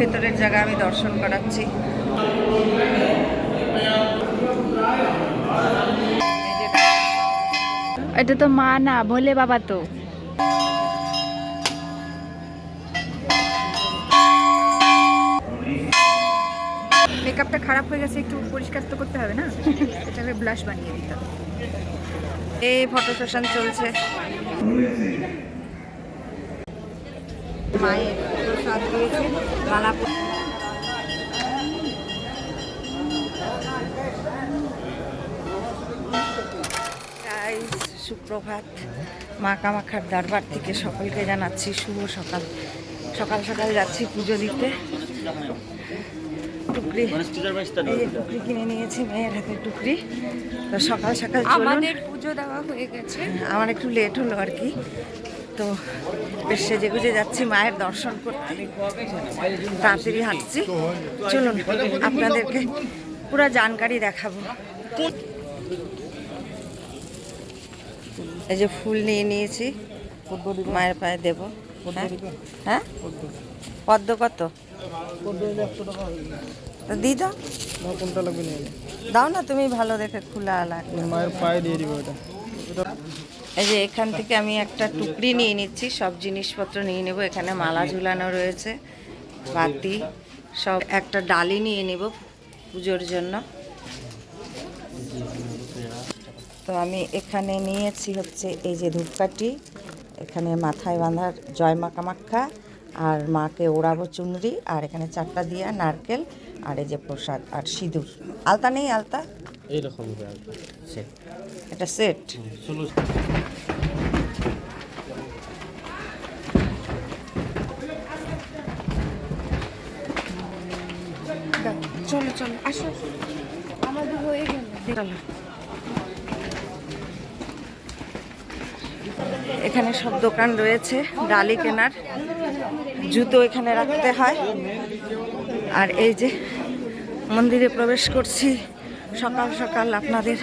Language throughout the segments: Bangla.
ভেতরের জায়গা আমি দর্শন করাচ্ছি। এটা তো মা না, ভোলে বাবা। তো মেকআপটা খারাপ হয়ে গেছে, একটু পরিষ্কার তো করতে হবে না, এটাকে ব্লাশ বানিয়ে দিতাম। এই ফটো সেশন চলছে। মায়ের প্রসাদ দিয়েছে, মালা। সুপ্রভাত। মা কামাখ্যার দরবার থেকে সকলকে জানাচ্ছি শুভ সকাল। সকাল সকাল যাচ্ছি পুজো দিতে। টুকরি টুকরি কিনে নিয়েছি, মেয়ের হাতে টুকরি। তো সকাল সকাল আমাদের পুজো দেওয়া হয়ে গেছে, আমার একটু লেট হলো আর কি। তো বেশ সেজে গুজে যাচ্ছি মায়ের দর্শন করতে, তাড়াতাড়ি হাঁটছি। চলুন আপনাদেরকে পুরো জানকারি দেখাবো। এই যে ফুল নিয়ে নিয়েছি, মায়ের পায়ে দেব। হ্যাঁ, পদ্ম কত? দি দাও। কোনটা লাগবে দাও না তুমি, ভালো দেখে খোলা লাগবে। মায়ের পায়ে দিয়ে দিব এটা। এই যে এখান থেকে আমি একটা টুকরি নিয়ে নিচ্ছি, সব জিনিসপত্র নিয়ে নেব। এখানে মালা ঝুলানো রয়েছে, বাতি সব। একটা ডালি নিয়ে নেব পুজোর জন্য। তো আমি এখানে নিয়েছি হচ্ছে এই যে ধূপকাঠি, এখানে মাথায় বাঁধার জয় মা কামাখ্যা, আর মাকে ওড়াবো চুনরি, আর এখানে 4টা দিয়া, নারকেল, আর এই যে প্রসাদ আর সিঁদুর। আলতা নেই? আলতা এইরকম সেট, এটা সেট। চলো চলো আসো, আমাদের হয়ে গেল। এখানে সব দোকান রয়েছে ডালি কেনার, জুতো এখানে রাখতে হয়। আর এই যে মন্দিরে প্রবেশ করছি সকাল সকাল, আপনাদের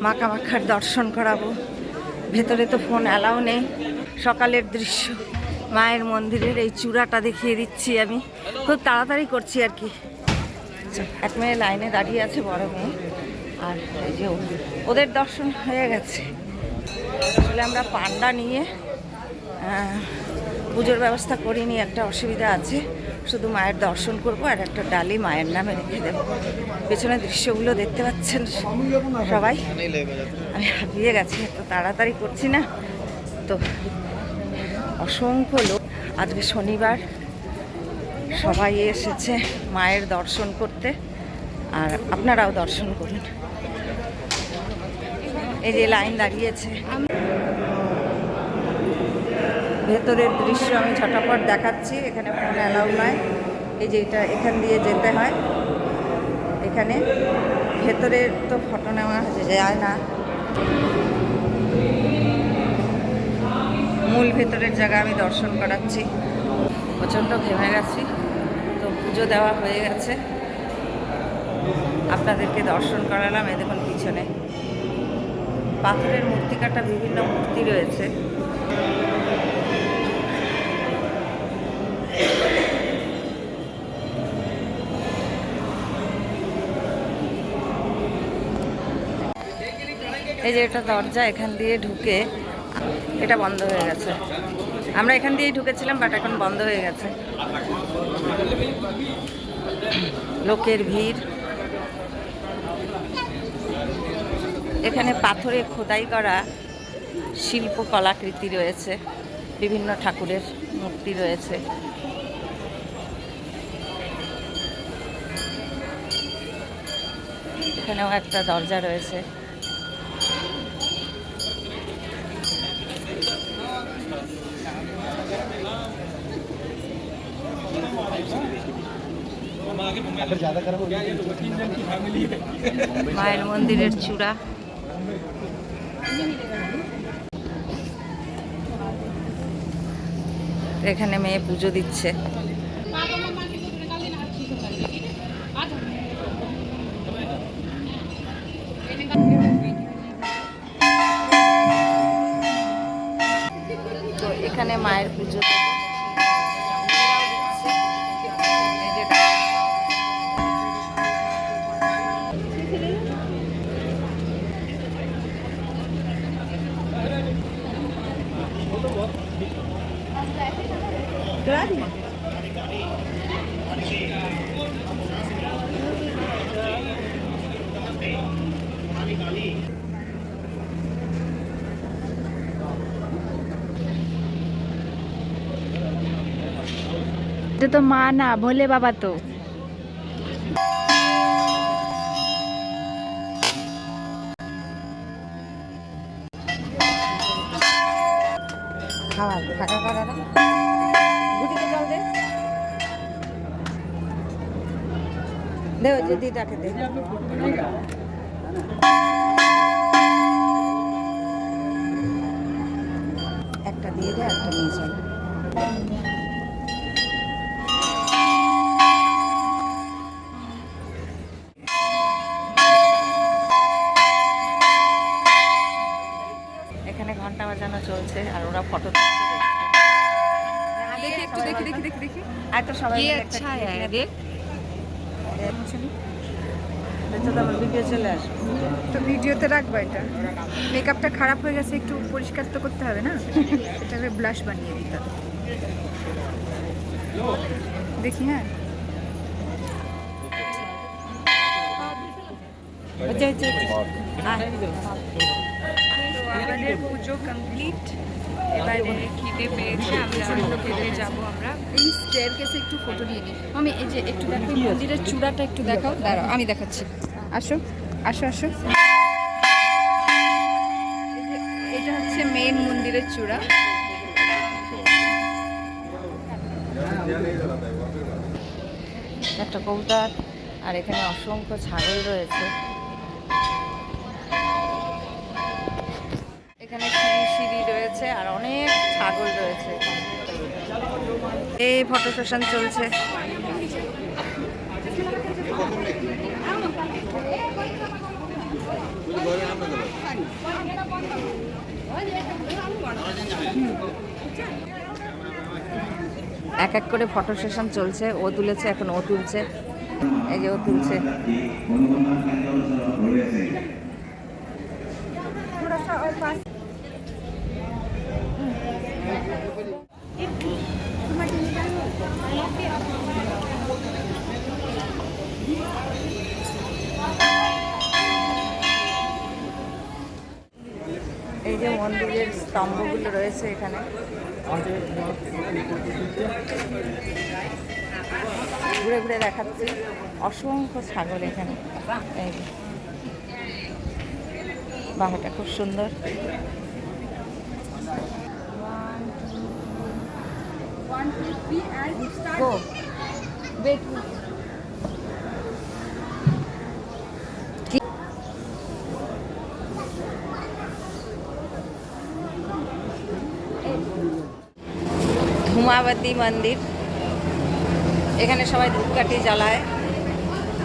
মা কামাখ্যার দর্শন করাবো। ভেতরে তো ফোন অ্যালাউ নেই। সকালের দৃশ্য, মায়ের মন্দিরের এই চূড়াটা দেখিয়ে দিচ্ছি আমি। খুব তাড়াতাড়ি করছি আর কি। এক মেয়ে লাইনে দাঁড়িয়ে আছে, বড় মেয়ে। আর এই যে ওদের দর্শন হয়ে গেছে। আসলে আমরা পান্ডা নিয়ে পুজোর ব্যবস্থা করিনি, একটা অসুবিধা আছে। শুধু মায়ের দর্শন করব আর একটা ডালি মায়ের নামে রেখে দেবো। পেছনের দৃশ্যগুলো দেখতে পাচ্ছেন সবাই। আমি হাঁপিয়ে গেছি, এত তাড়াতাড়ি করছি না তো। অসংখ্য লোক, আজকে শনিবার, সবাই এসেছে মায়ের দর্শন করতে। আর আপনারাও দর্শন করুন। এই যে লাইন দাঁড়িয়েছে। ভেতরের দৃশ্য আমি ঝটাপট দেখাচ্ছি। এখানে ফোন অ্যালাউ নয়। এই যে এটা, এখান দিয়ে যেতে হয়। এখানে ভেতরের তো ফটো নেওয়া যায় না, মূল ভেতরের জায়গা আমি দর্শন করাচ্ছি। প্রচণ্ড ঘেমে গেছি, তো পুজো দেওয়া হয়ে গেছে, আপনাদেরকে দর্শন করালাম। এই দেখুন পিছনে পাথরের মূর্তি কাটা বিভিন্ন মূর্তি রয়েছে। এই যে এটা দরজা, এখান দিয়ে ঢুকে, এটা বন্ধ হয়ে গেছে। আমরা এখান দিয়েই ঢুকেছিলাম, বাট এখন বন্ধ হয়ে গেছে। লোকের ভিড়। এখানে পাথরে খোদাই করা শিল্প কলাকৃতি রয়েছে, বিভিন্ন ঠাকুরের মূর্তি রয়েছে। এখানেও একটা দরজা রয়েছে। মায়ের মন্দিরের চূড়া। এখানে মেয়ে পুজো দিচ্ছে। তো এখানে মায়ের পুজো। এটা তো মা না, ভোলে বাবা তো। খাওয়া ফাঁকা করা না গুটিকে জল দে দে ওই যে দিদাকে দে একটা দিয়ে দে একটা নিয়ে চল এখানে ঘন্টা বাজানো চলছে আর ওরা ফটো দেখি একটু, দেখি দেখি দেখি দেখি। একটা সবাই মিলে একটা अच्छा clip है নেবে। देख। দেখছো তো আমার ভিডিও চলে আসবে তো ভিডিওতে রাখবো এটা। মেকআপটা খারাপ হয়ে গেছে, একটু পরিষ্কার তো করতে হবে না, এটাকে ব্লাশ বানিয়ে দিতে হবে। দেখি হ্যাঁ। হচ্ছে হচ্ছে তো আমাদের পুজো কমপ্লিট। এবারে খিদে পেয়েছে, আমরা খেতে যাবো। আমরা এই স্টেয়ারকেসে একটু ফটো নিয়ে নিই। আমি এই যে একটু দেখো, এই মন্দিরের চূড়াটা একটু দেখাও। দাঁড়াও আমি দেখাচ্ছি, আসো আসো আসো। এই যে এটা হচ্ছে মেইন মন্দিরের চূড়া। একটা কবুতর আর এখানে অসংখ্য ছাগল রয়েছে এখানে সিঁড়ি রয়েছে আর অনেক ছাগল রয়েছে এই ফটো সেশন চলছে এক এক করে ফটো সেশন চলছে ও তুলেছে এখন ও তুলছে এই যে ও তুলছে এই যে মন্দিরের স্তম্ভগুলো রয়েছে এখানে ঘুরে ঘুরে দেখাচ্ছি অসংখ্য ছাগল এখানে এই যে। বাহ এটা খুব সুন্দর Go. ধূমাবতী মন্দির এখানে সবাই ধূপকাঠি জ্বালায়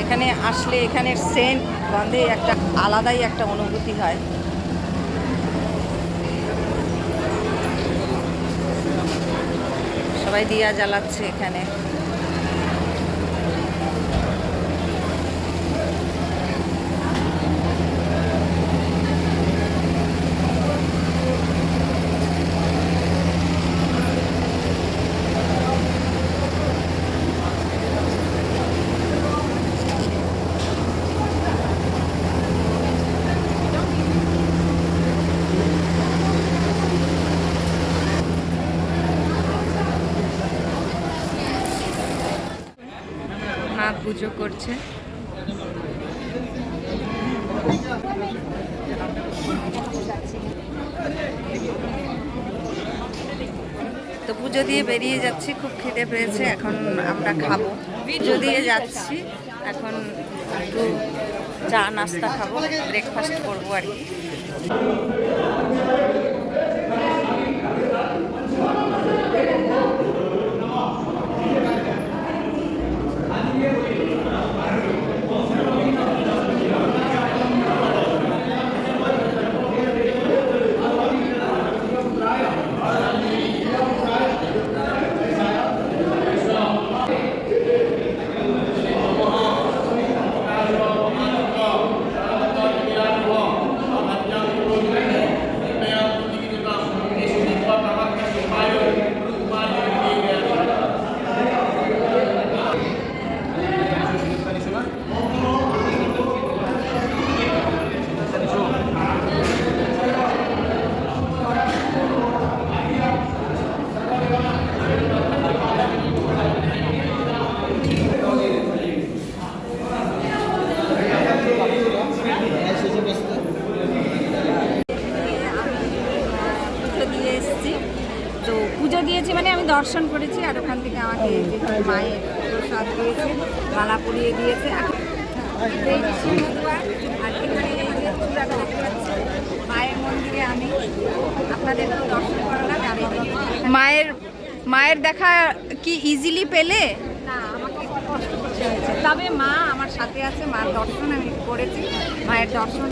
এখানে আসলে এখানের সেন্ট গন্ধে একটা আলাদাই একটা অনুভূতি হয় সবাই দিয়া জ্বালাচ্ছে এখানে মা পুজো করছে তো পুজো দিয়ে বেরিয়ে যাচ্ছি খুব খিদে পেয়েছে এখন আমরা খাবো পুজো দিয়ে যাচ্ছি এখন একটু চা নাস্তা খাবো ব্রেকফাস্ট করবো আর কি তো পুজো দিয়েছি মানে আমি দর্শন করেছি, আর ওখান থেকে আমাকে এই যে মায়ের প্রসাদ দিয়েছে, মালা পরিয়ে দিয়েছে। এখন এই যে সিংহদুয়ার, আর এখানে এই যে চূড়াটা দেখতে পাচ্ছি, মায়ের মন্দিরে আমি আপনাদেরকেও দর্শন করালাম। আর মায়ের দেখা কি ইজিলি পেলে? না, আমাকে একটু কষ্ট করতে হয়েছে, তবে মা আমার সাথে আছে, মার দর্শন আমি করেছি, মায়ের দর্শন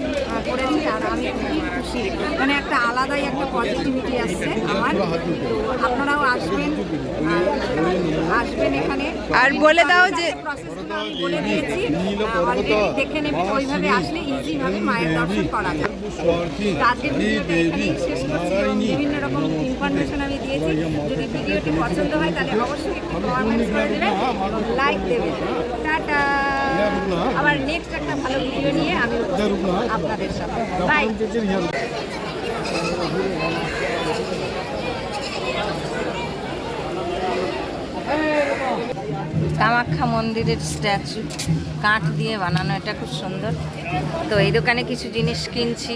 করেছি, আর আমি খুবই খুশি। মানে একটা আলাদাই একটা পজিটিভিটি আসছে আমার। তো আপনারাও আসবেন, আসবেন এখানে। আর বলে দাও যে প্রসেসগুলো আমি বলে দিয়েছি, অলরেডি দেখে নেবেন, ওইভাবে আসলে ইজিভাবে মায়ের দর্শন করা যায়। তো আজকের ভিডিওটা এখানেই শেষ করছি, এবং বিভিন্ন রকম ইনফরমেশন আমি দিয়েছি। যদি ভিডিওটি পছন্দ হয় তাহলে অবশ্যই একটু কমেন্ট করে দেবেন এবং লাইক দেবেন। টাটা, আবার নেক্সট একটা ভালো ভিডিও নিয়ে আমি উপস্থিত হব আপনাদের সাথে। বাই। কামাখ্যা মন্দিরের স্ট্যাচু কাঠ দিয়ে বানানো, এটা খুব সুন্দর। তো এই দোকানে কিছু জিনিস কিনছি।